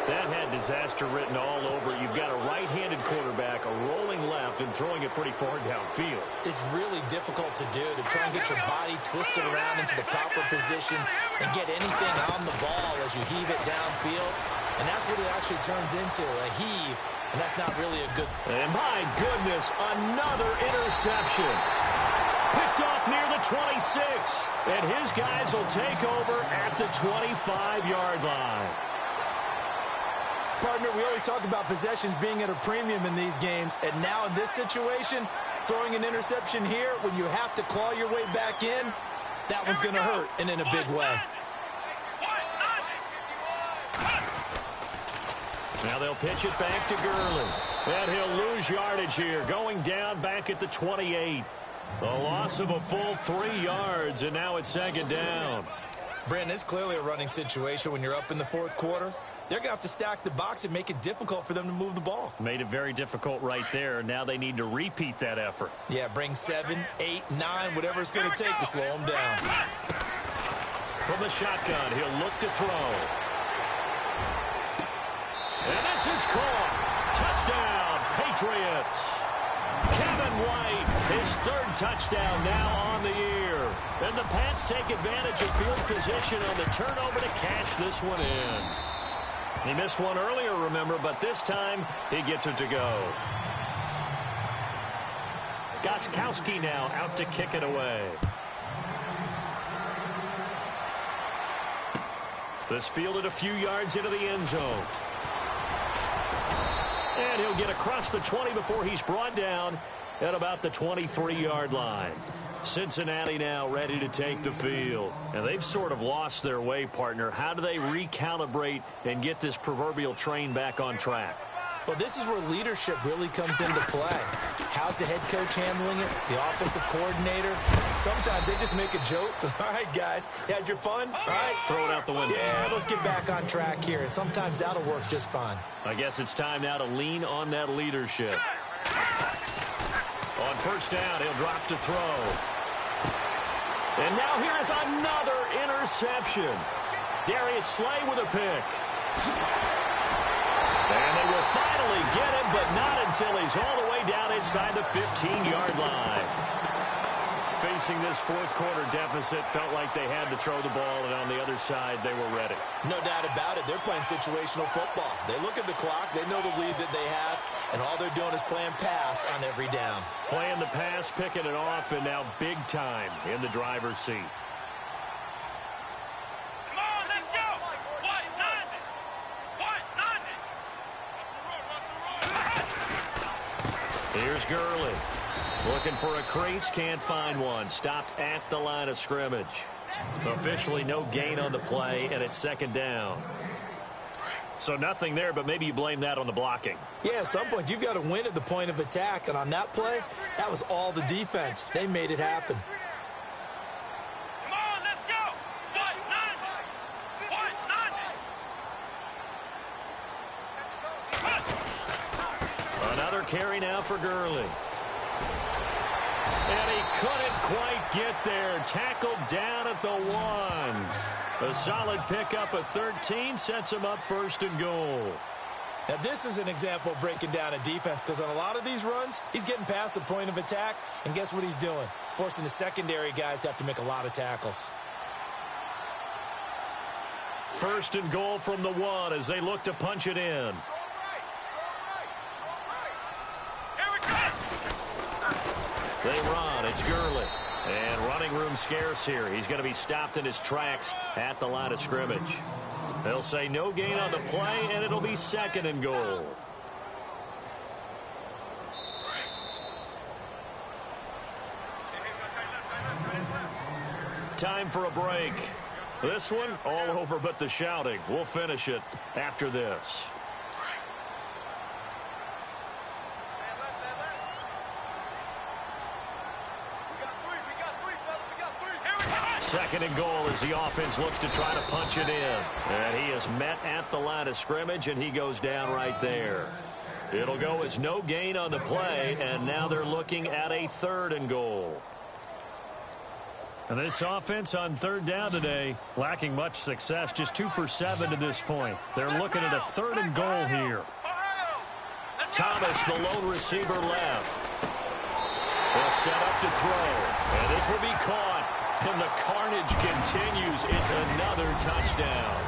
That had disaster written all over. You've got a right-handed quarterback, a rolling left, and throwing it pretty far downfield. It's really difficult to do, to try and get your body twisted around into the proper position and get anything on the ball as you heave it downfield. And that's what it actually turns into, a heave. And that's not really a good... And my goodness, another interception. Picked off near the 26. And his guys will take over at the 25-yard line. Partner, we always talk about possessions being at a premium in these games, and now in this situation, throwing an interception here when you have to claw your way back in, That one's going to hurt, and in a big way. Now they'll pitch it back to Gurley. And he'll lose yardage here, going down back at the 28. A loss of a full 3 yards, and now it's second down. Brandon, it's clearly a running situation when you're up in the fourth quarter. They're going to have to stack the box and make it difficult for them to move the ball. Made it very difficult right there. Now they need to repeat that effort. Yeah, bring 7, 8, 9, whatever it's going to take to slow them down. From the shotgun, he'll look to throw. And this is caught. Touchdown, Patriots. Kevin White, his 3rd touchdown now on the year. And the Pats take advantage of field position on the turnover to cash this one in. He missed one earlier, remember, but this time he gets it to go. Gostkowski now out to kick it away. This fielded a few yards into the end zone. And he'll get across the 20 before he's brought down at about the 23-yard line. Cincinnati now ready to take the field. And they've sort of lost their way, partner. How do they recalibrate and get this proverbial train back on track? Well, this is where leadership really comes into play. How's the head coach handling it? The offensive coordinator? Sometimes they just make a joke. All right, guys, you had your fun? All right. Throw it out the window. Yeah, let's get back on track here. And sometimes that'll work just fine. I guess it's time now to lean on that leadership. On first down, he'll drop to throw. And now here is another interception. Darius Slay with a pick. And they will finally get him, but not until he's all the way down inside the 15-yard line. Facing this fourth quarter deficit, felt like they had to throw the ball, and on the other side, they were ready. No doubt about it. They're playing situational football. They look at the clock. They know the lead that they have, and all they're doing is playing pass on every down. Playing the pass, picking it off, and now big time in the driver's seat. Here's Gurley. Looking for a crease, can't find one. Stopped at the line of scrimmage. Officially no gain on the play, and it's second down. So nothing there, but maybe you blame that on the blocking. Yeah, at some point you've got to win at the point of attack, and on that play, that was all the defense. They made it happen. Another carry now for Gurley. And he couldn't quite get there. Tackled down at the 1. A solid pickup of 13 sets him up first and goal. Now, this is an example of breaking down a defense, because on a lot of these runs, he's getting past the point of attack, and guess what he's doing? Forcing the secondary guys to have to make a lot of tackles. First and goal from the 1 as they look to punch it in. They run. It's Gurley. And running room scarce here. He's going to be stopped in his tracks at the line of scrimmage. They'll say no gain on the play, and it'll be second and goal. Time for a break. This one all over but the shouting. We'll finish it after this. Second and goal as the offense looks to try to punch it in. And he is met at the line of scrimmage, and he goes down right there. It'll go as no gain on the play, and now they're looking at a third and goal. And this offense on third down today, lacking much success, just 2 for 7 to this point. They're looking at a third and goal here. Thomas, the lone receiver, left. They'll set up to throw, and this will be caught. And the carnage continues. It's another touchdown.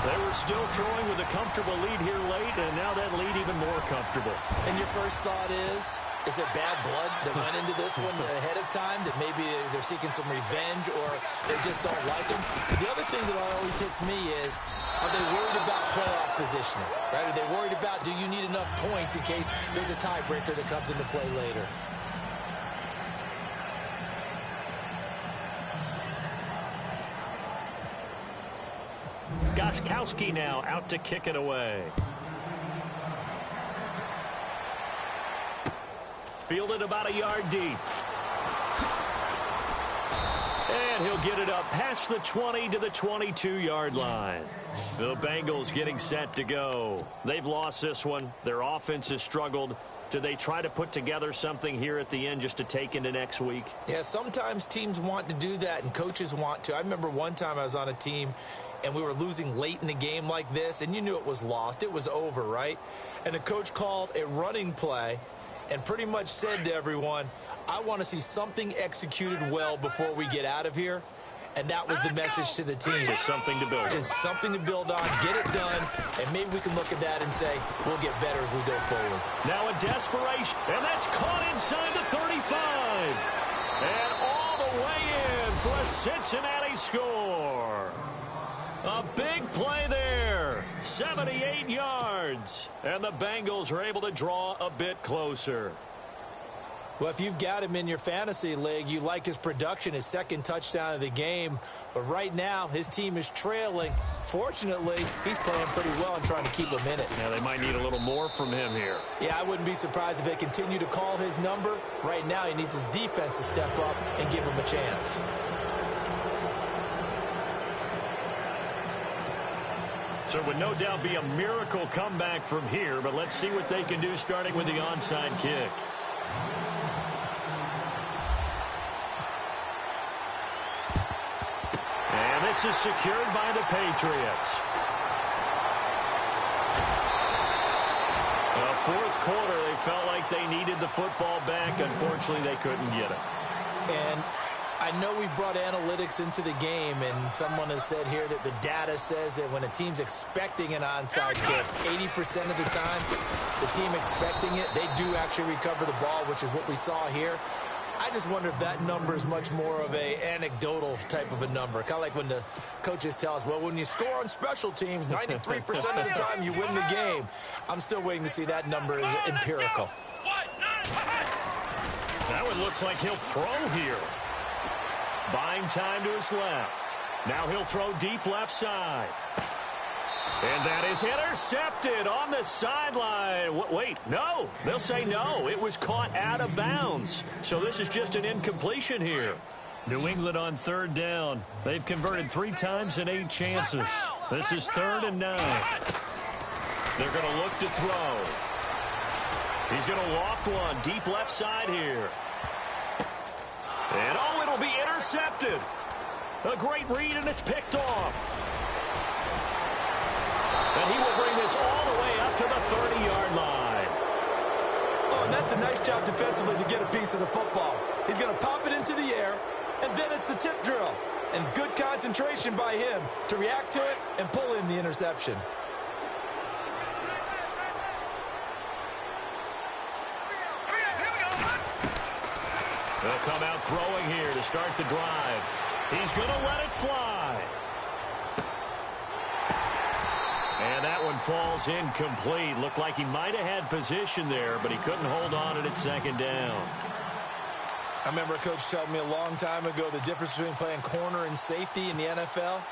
They were still throwing with a comfortable lead here late, and now that lead even more comfortable. And your first thought is there bad blood that went into this one ahead of time, that maybe they're seeking some revenge or they just don't like him? But the other thing that always hits me is, are they worried about playoff positioning? Right? Are they worried about, do you need enough points in case there's a tiebreaker that comes into play later? Gostkowski now out to kick it away. Fielded about a yard deep. And he'll get it up past the 20 to the 22-yard line. The Bengals getting set to go. They've lost this one. Their offense has struggled. Do they try to put together something here at the end just to take into next week? Yeah, sometimes teams want to do that and coaches want to. I remember one time I was on a team and we were losing late in the game like this, and you knew it was lost. It was over, right? And the coach called a running play and pretty much said to everyone, I want to see something executed well before we get out of here. And that was the message to the team. Just something to build on. Just something to build on, get it done, and maybe we can look at that and say, we'll get better as we go forward. Now a desperation, and that's caught inside the 35. And all the way in for a Cincinnati score. A big play there, 78 yards. And the Bengals are able to draw a bit closer. Well, if you've got him in your fantasy league, you like his production, his second touchdown of the game. But right now, his team is trailing. Fortunately, he's playing pretty well and trying to keep him in it. Yeah, they might need a little more from him here. Yeah, I wouldn't be surprised if they continue to call his number. Right now, he needs his defense to step up and give him a chance. So it would no doubt be a miracle comeback from here, but let's see what they can do starting with the onside kick. And this is secured by the Patriots. Fourth quarter, they felt like they needed the football back. Unfortunately, they couldn't get it. And I know we brought analytics into the game, and someone has said here that the data says that when a team's expecting an onside kick, 80% of the time, the team expecting it, they do actually recover the ball, which is what we saw here. I just wonder if that number is much more of a anecdotal type of a number. Kind of like when the coaches tell us, well, when you score on special teams, 93% of the time you win the game. I'm still waiting to see that number is empirical. That one looks like he'll throw here. Buying time to his left. Now he'll throw deep left side. And that is intercepted on the sideline. Wait, no. They'll say no. It was caught out of bounds. So this is just an incompletion here. New England on third down. They've converted 3 times in 8 chances. This is 3rd and 9. They're going to look to throw. He's going to loft one deep left side here. And oh, it'll be intercepted. A great read, and it's picked off. And he will bring this all the way up to the 30-yard line. Oh, and that's a nice job defensively to get a piece of the football. He's going to pop it into the air, and then it's the tip drill. And good concentration by him to react to it and pull in the interception. They'll come out throwing here to start the drive. He's going to let it fly. And that one falls incomplete. Looked like he might have had position there, but he couldn't hold on it at 2nd down. I remember a coach telling me a long time ago the difference between playing corner and safety in the NFL.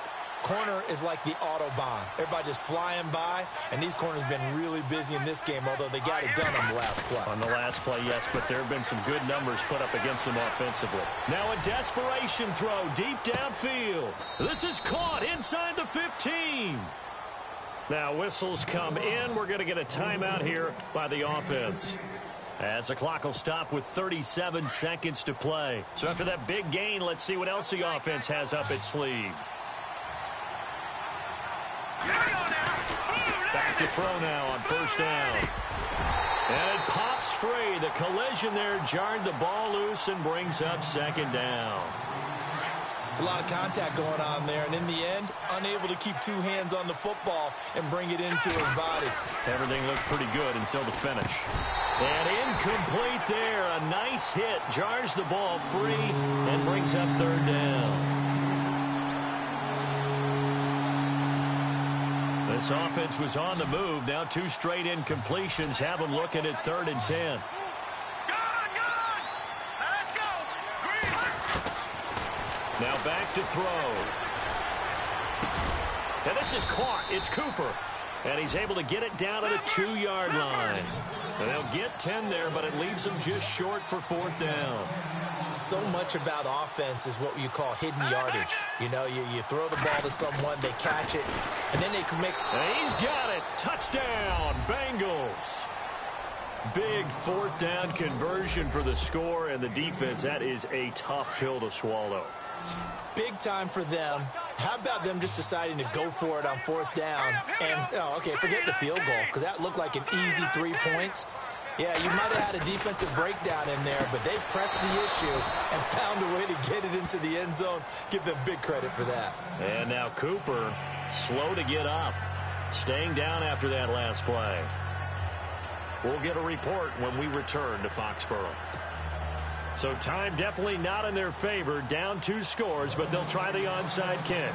Corner is like the Autobahn. Everybody just flying by, and these corners have been really busy in this game, although they got it done on the last play. On the last play, yes, but there have been some good numbers put up against them offensively. Now a desperation throw deep downfield. This is caught inside the 15. Now whistles come in. We're going to get a timeout here by the offense, as the clock will stop with 37 seconds to play. So after that big gain, let's see what else the offense has up its sleeve. Back to throw now on 1st down. And it pops free. The collision there jarred the ball loose and brings up 2nd down. It's a lot of contact going on there, and in the end, unable to keep 2 hands on the football and bring it into his body. Everything looked pretty good until the finish. And incomplete there. A nice hit. Jars the ball free and brings up 3rd down. This offense was on the move. Now 2 straight incompletions have them looking at 3rd and 10. Now back to throw. And this is caught. It's Cooper. And he's able to get it down to the 2-yard line. And they'll get 10 there, but it leaves them just short for 4th down. So much about offense is what you call hidden yardage. You know, you throw the ball to someone, they catch it, and then they can make... And he's got it. Touchdown, Bengals. Big 4th down conversion for the score, and the defense, that is a tough pill to swallow. Big time for them. How about them just deciding to go for it on 4th down? And, oh, okay, forget the field goal, because that looked like an easy 3 points. Yeah, you might have had a defensive breakdown in there, but they pressed the issue and found a way to get it into the end zone. Give them big credit for that. And now Cooper, slow to get up, staying down after that last play. We'll get a report when we return to Foxborough. So time definitely not in their favor. Down 2 scores, but they'll try the onside kick.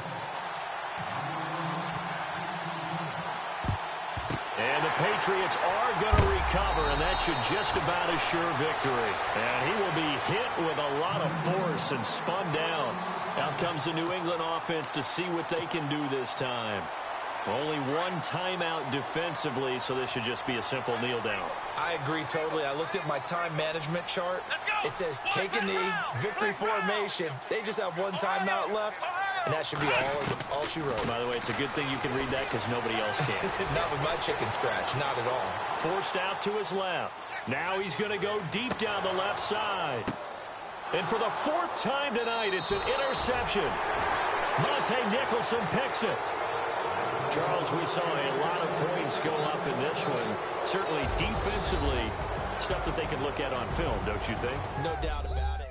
And the Patriots are going to recover, and that should just about assure victory. And he will be hit with a lot of force and spun down. Out comes the New England offense to see what they can do this time. Only 1 timeout defensively, so this should just be a simple kneel down. I agree totally. I looked at my time management chart. It says take a knee, victory formation. They just have 1 timeout left, and that should be all she wrote. By the way, it's a good thing you can read that because nobody else can. Not with my chicken scratch, not at all. Forced out to his left. Now he's going to go deep down the left side. And for the 4th time tonight, it's an interception. Monte Nicholson picks it. Charles, we saw a lot of points go up in this one. Certainly defensively, stuff that they can look at on film, don't you think? No doubt about it.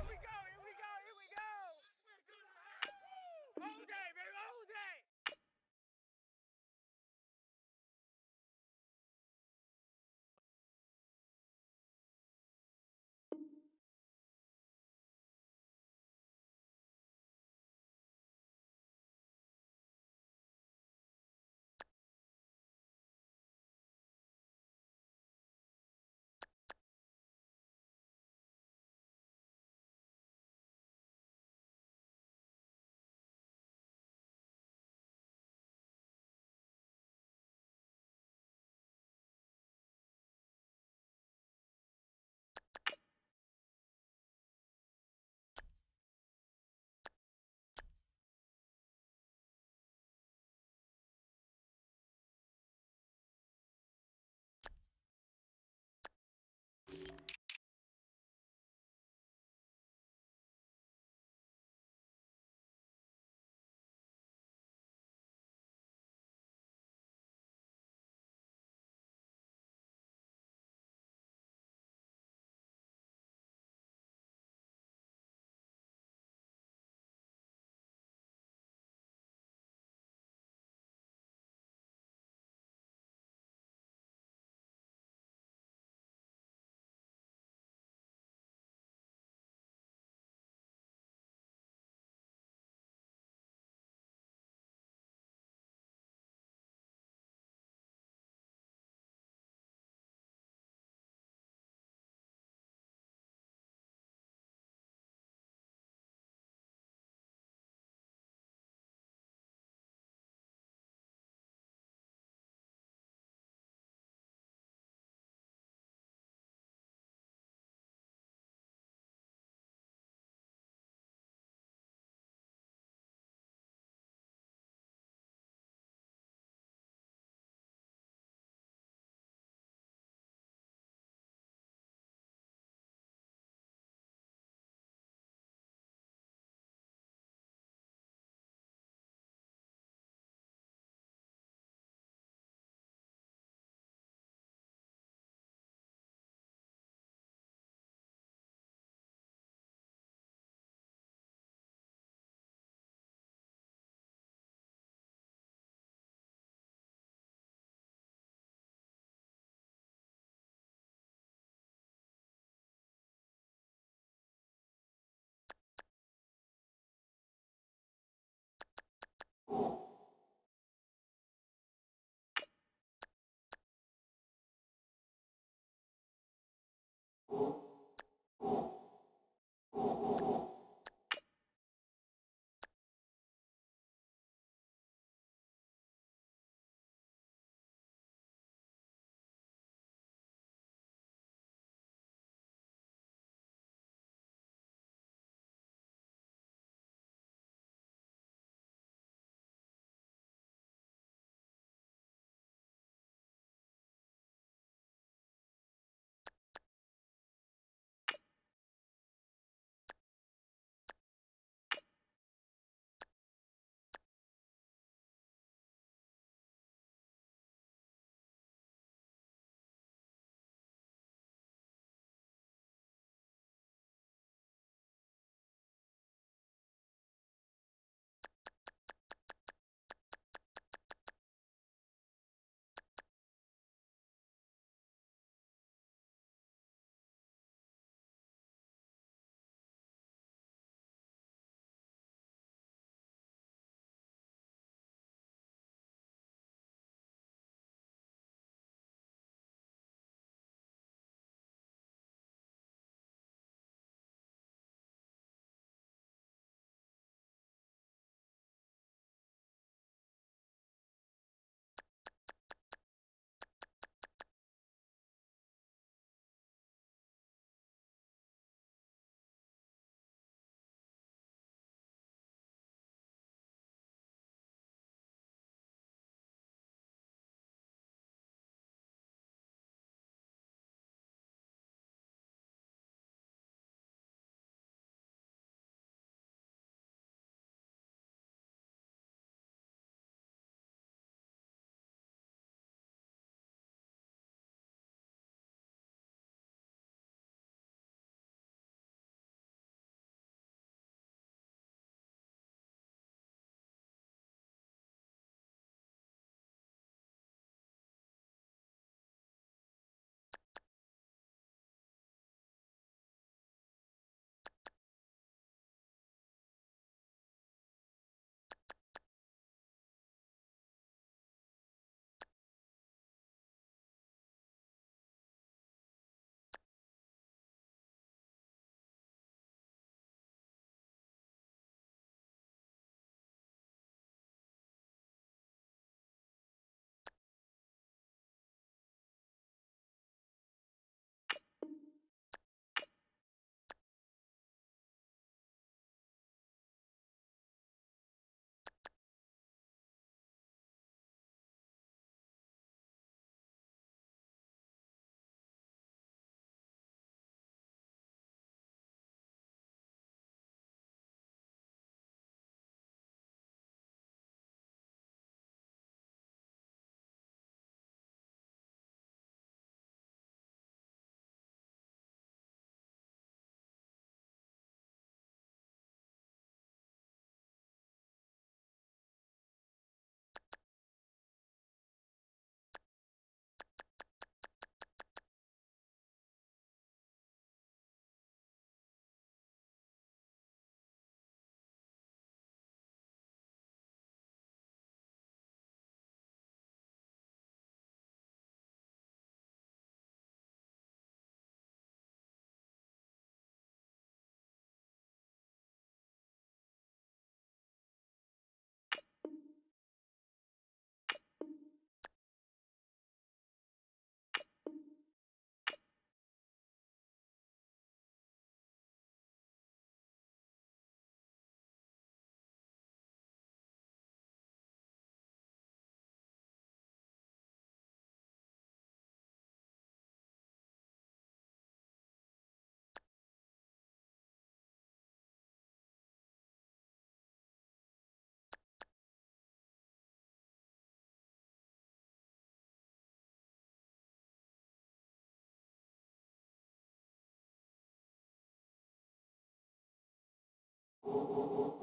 You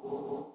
you.